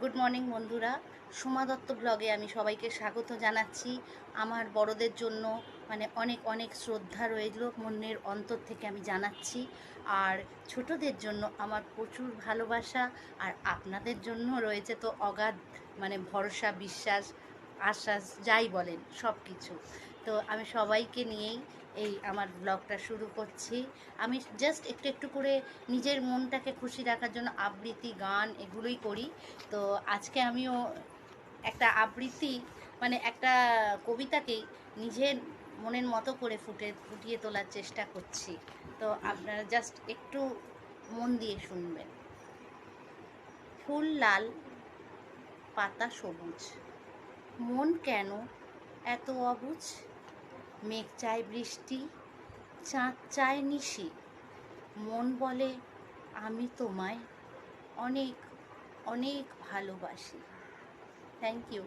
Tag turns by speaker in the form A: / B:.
A: Good morning বন্ধুরা, সোমা দত্ত ব্লগে আমি সবাইকে স্বাগত জানাচ্ছি। আমার বড়দের জন্য অনেক অনেক শ্রদ্ধা রইল, মনের অন্তর থেকে আমি জানাচ্ছি। আর ছোটদের জন্য আমার প্রচুর ভালোবাসা, আর আপনাদের জন্য রয়েছে তো অগাধ ভরসা, বিশ্বাস, আশ্বাস, যাই বলেন সব কিছু। তো আমি সবাইকে নিয়েই এই আমার ব্লগটা শুরু করছি। আমি জাস্ট একটু একটু করে নিজের মনটাকে খুশি রাখার জন্য আবৃত্তি, গান এগুলোই করি। তো আজকে আমিও একটা আবৃত্তি একটা কবিতাকেই নিজের মনের মতো করে ফুটিয়ে তোলার চেষ্টা করছি। তো আপনারা জাস্ট একটু মন দিয়ে শুনবেন। ফুল লাল, পাতা সবুজ, মন কেন এত অবুঝ? মেঘ চায় বৃষ্টি, চাঁদ চায় নিশি, মন বলে আমি তোমায় অনেক অনেক ভালোবাসি। Thank you.